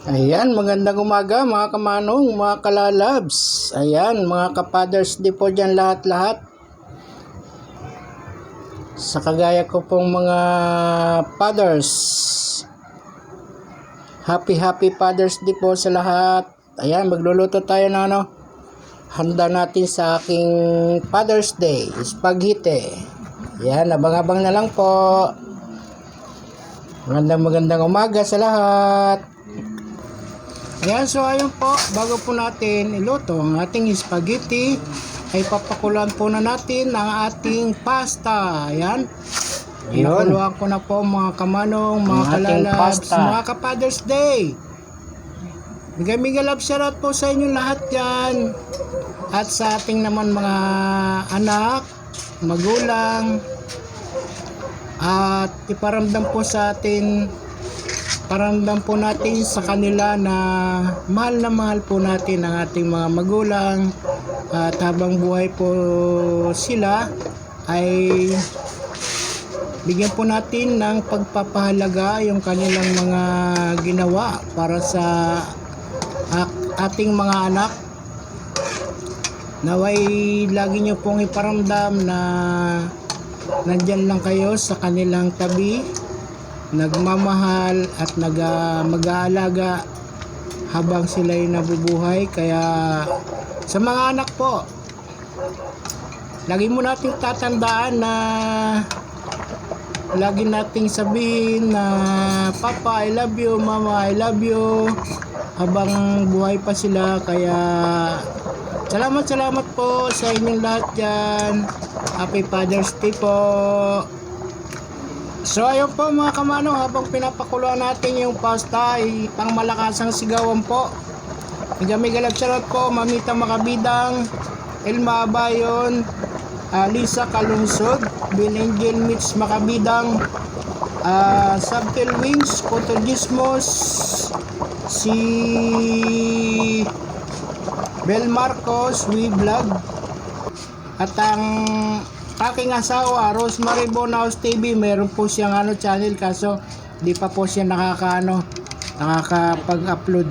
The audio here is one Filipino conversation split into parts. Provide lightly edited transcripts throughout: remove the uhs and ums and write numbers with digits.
Ayan, magandang umaga mga kamanong, mga kalalabs. Ayan, mga ka-Father's Day po dyan lahat-lahat. Sa kagaya ko pong mga fathers, happy Father's Day po sa lahat. Ayan, magluluto tayo ng handa natin sa aking Father's Day, spaghetti. Ayan, abang-abang na lang po. Magandang umaga sa lahat. Ayan, so ayun po, bago po natin iluto ang ating spaghetti, ay papakuluan po na natin ang ating pasta. Ayan, pinakuluan ko na po mga kamanong, mga kalalabs, mga ka-Father's Day. Mega love shoutout po sa inyo lahat yan. At sa ating naman mga anak, magulang, at iparamdam po sa atin, paramdam po natin sa kanila na mahal po natin ang ating mga magulang, at habang buhay po sila ay bigyan po natin ng pagpapahalaga yung kanilang mga ginawa para sa ating mga anak. Naway lagi nyo pong iparamdam na nandyan lang kayo sa kanilang tabi, nagmamahal at mag-aalaga habang sila'y nabubuhay. Kaya sa mga anak po, lagi mo nating tatandaan na lagi nating sabihin na Papa I love you, Mama I love you habang buhay pa sila. Kaya salamat po sa inyong lahat dyan. Happy Father's Day po. So ayun po mga kamanong, habang pinapakuluan natin yung pasta ay pangmalakasang sigawan po. Mega love shoutout po Mamita Makabidang, Elma Abayon, Lisa Kalungsod, Bin Angel Mitch Makabidang, Subtle Wings, Cotogismos, si Bel Marcos, Vlog, at ang aking asawa Rosemary Bonaus TV. Meron po siyang channel, kaso di pa po siya nakakapag-upload.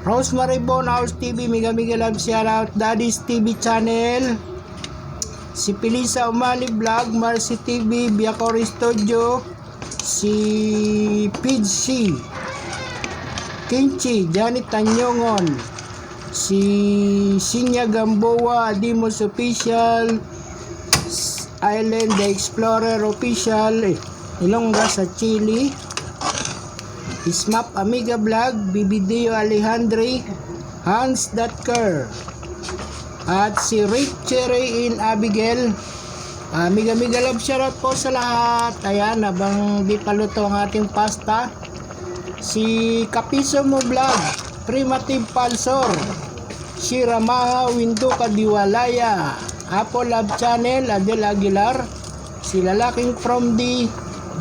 Rosemary Bonaus TV, mega love shoutout. Daddy's TV channel, si Pilisa Umali Vlog, Marcy TV, Biacori Studio, si Pidsi Kinchi, Janet Tanyongon, si Sinya Gamboa, Dimos Official, Island The Explorer Official, Ilongga sa Chile, Ismap Amiga Vlog, Bibidio Alejandri, Hans Datker, at si Rick Cherry in Abigail. Mega love shoutout po sa lahat. Ayan, habang di paluto ang ating pasta, si Kapiso Mo Vlog, Primitive Palsor, si Ramaha Winduka Diwalaya, Apple Love Channel, Adel Aguilar, si Lalaking From D,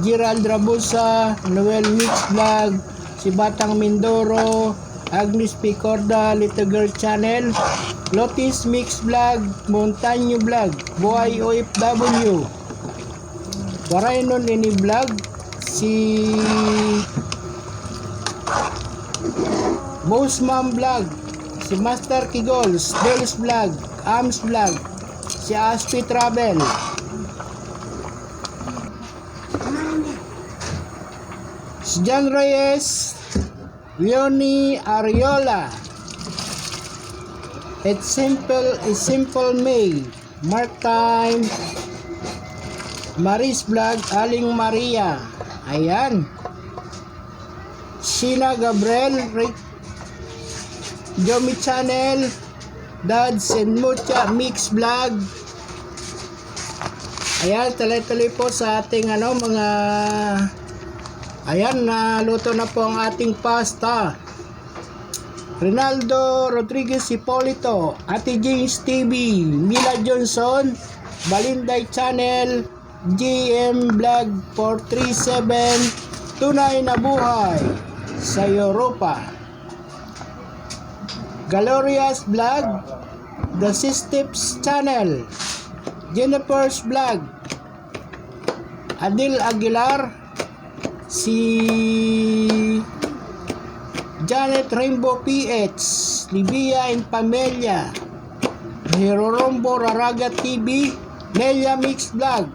Gerald Rabusa, Noel Mix Vlog, si Batang Mindoro, Agnes Picorda, Little Girl Channel, Lotis Mix Vlog, Montaño Vlog, Buhay OFW, Warainon Ini Vlog, si Bosman Vlog, si Master Kigols, Dels Vlog, Ams Vlog, si Aspi Travel, si John Reyes, Leonie Ariola, It's Simple May, Mark Time, Maris Vlog, Aling Maria, ayan, Sheila Gabriel, Rick Jomi Channel, Dads and Mucha Mix Vlog. Ayan, tuloy-tuloy po sa ating mga, ayan, naluto na po ang ating pasta. Rinaldo Rodriguez Hipolito, Ate James TV, Mila Johnson, Balinday Channel, GM Vlog 437, Tunay na Buhay sa Europa, Galoria's Vlog, The Systems Channel, Jennifer's Vlog, Adil Aguilar, si Janet Rainbow PH, Livia and Pamelia, Hirorombo Raraga TV, Nelia Mix Vlog,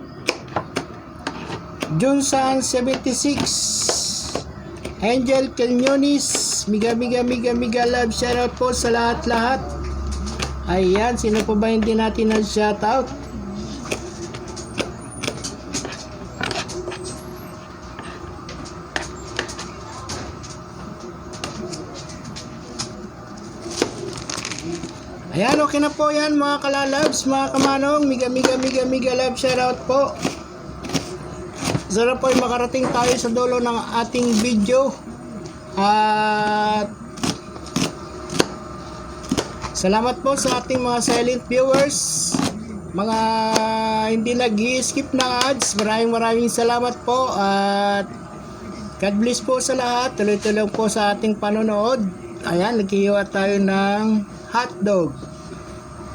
Junsan 76, Angel Kelnyonis, Miga love shoutout po sa lahat-lahat. Ayan, sino po ba hindi natin na-shoutout? Ayan, okay na po yan mga kalalabs, mga kamanong. Miga love shoutout po. Sana po ay makarating tayo sa dulo ng ating video. At salamat po sa ating mga silent viewers, mga hindi nag-skip ng ads. Maraming salamat po. At God bless po sa lahat. Tuloy-tuloy po sa ating panonood. Ayan, naghihiwa tayo ng hotdog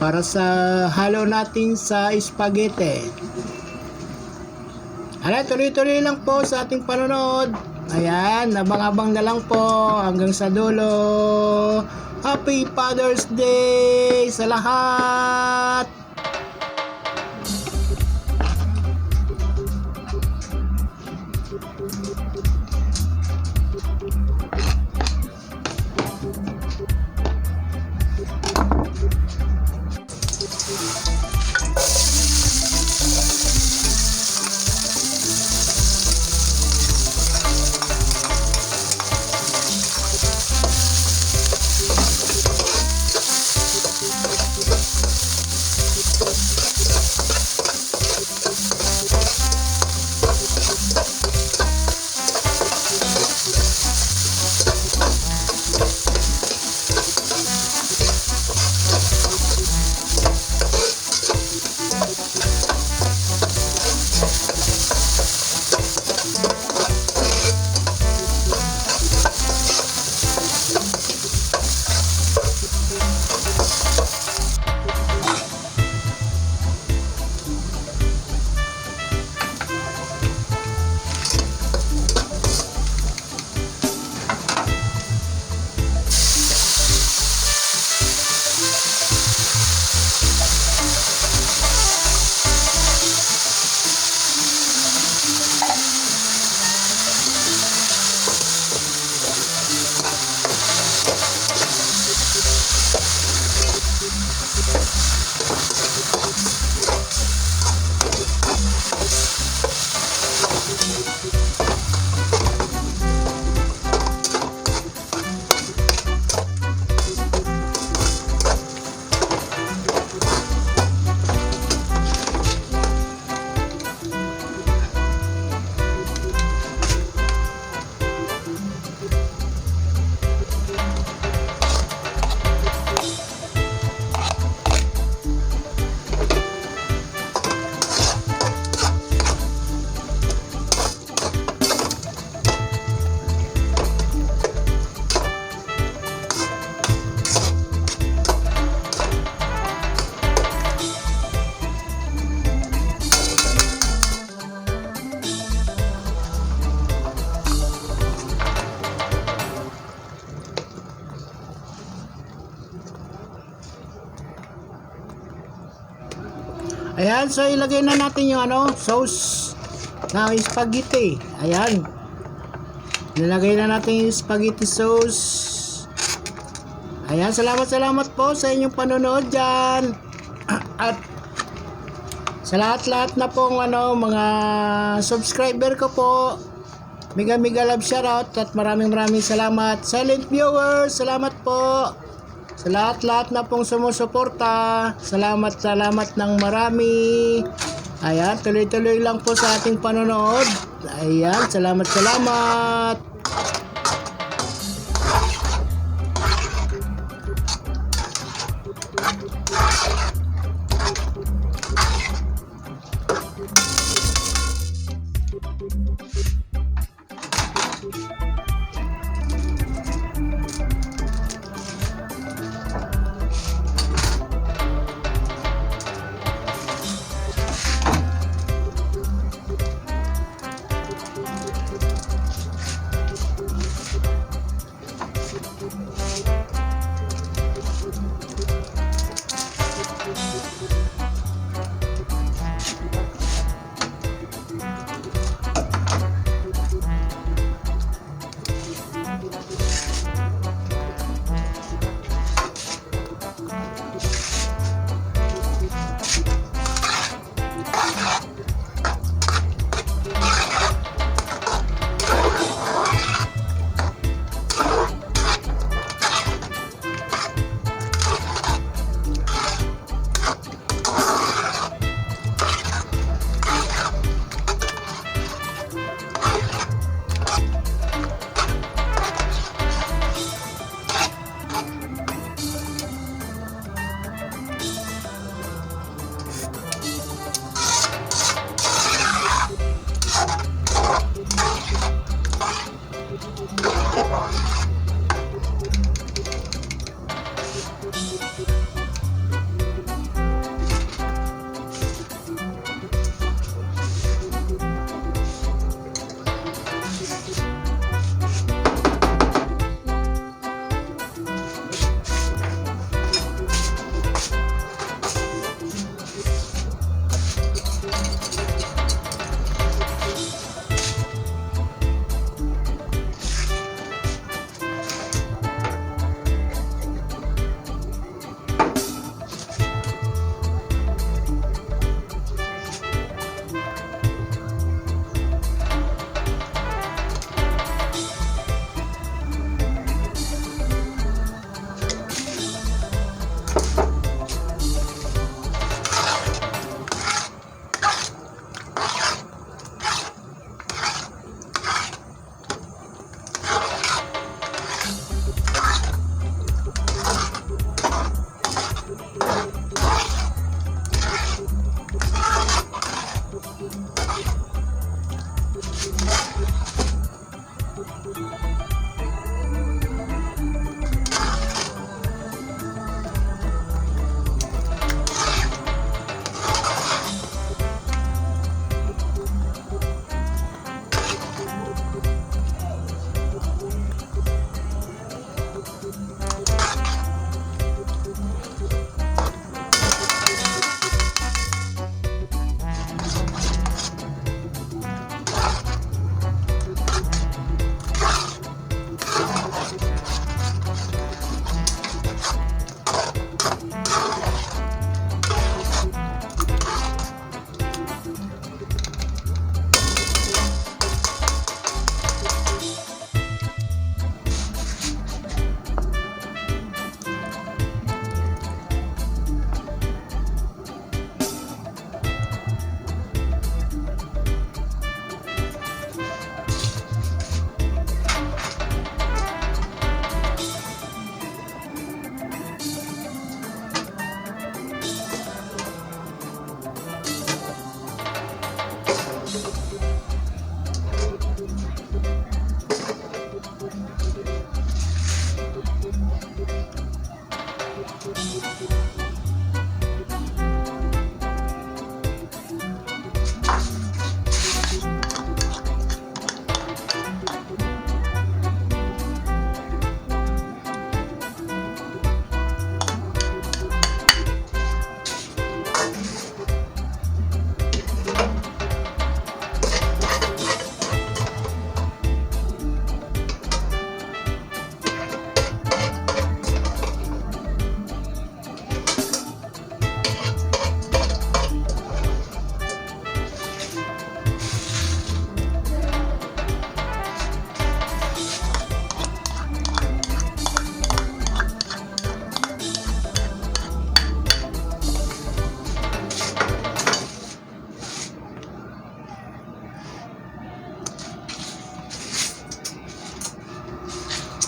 para sa halo natin sa spaghetti. Ayan, tuloy-tuloy lang po sa ating panonood. Ayan, abang-abang na lang po hanggang sa dulo. Happy Father's Day sa lahat! Ayan, so ilagay na natin yung sauce ng spaghetti. Ayan. Nilagay na natin yung spaghetti sauce. Ayan, salamat po sa inyong panonood dyan. At sa lahat-lahat na pong mga subscriber ko po, mega love shoutout at maraming salamat. Silent viewers, salamat po. Sa lahat-lahat na pong sumusuporta, salamat ng marami. Ayan, tuloy-tuloy lang po sa ating panonood. Ayan, salamat.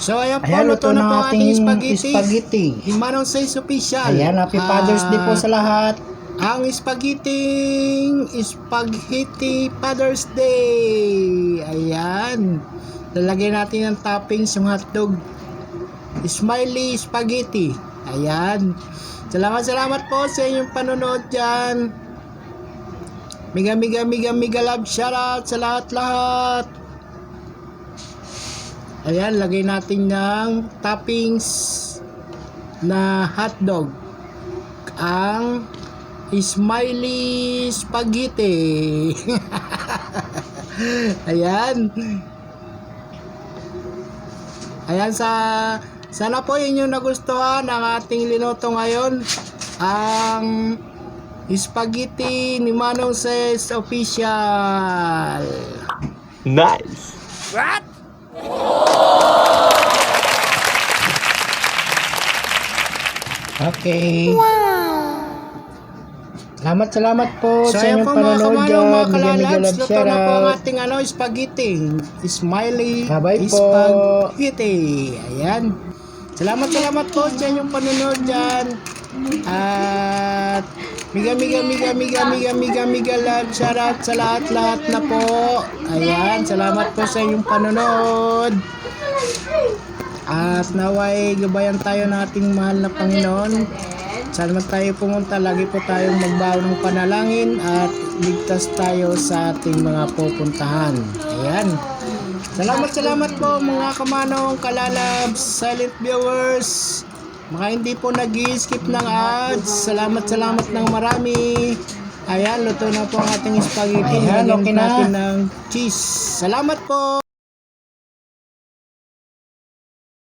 So ayan po, luto na po ang ating spaghetti. Manong Says Official. Ayan, happy Father's Day po sa lahat. Ang spaghetti Father's Day. Ayan. Lalagyan natin ng toppings yung hotdog. Smiley spaghetti. Ayan. Salamat po sa inyong panonood dyan. Mega love shoutout sa lahat. Ayan, lagay natin ng toppings na hotdog. Ang smiley spaghetti. Ayan. Ayan, sana po inyo nagustuhan ang ating linuto ngayon. Ang spaghetti ni Manong Says Official. Nice. What? Okay. Salamat po So sa ayan inyong po mga panonood kamanong, dyan. mga Mega kalalags, love luto na po ang shoutout. ating spaghetti. Smiley Bye-bye po. spaghetti. Ayan. Salamat po sa inyong panonood dyan. At Mega love. Shoutout sa lahat na po. Ayan, salamat po sa inyong panonood. At naway gabayan tayo ng ating mahal na Panginoon. Saan man tayo pumunta, lagi po tayong magbaon ng panalangin at ligtas tayo sa ating mga pupuntahan. Ayan. Salamat po mga kamanong, kalalabs, silent viewers. Mga hindi po nag-skip ng ads. Salamat ng marami. Ayan, luto na po ang ating spaghetti. Ayan, Lagyan okay na. natin ng cheese. Salamat po.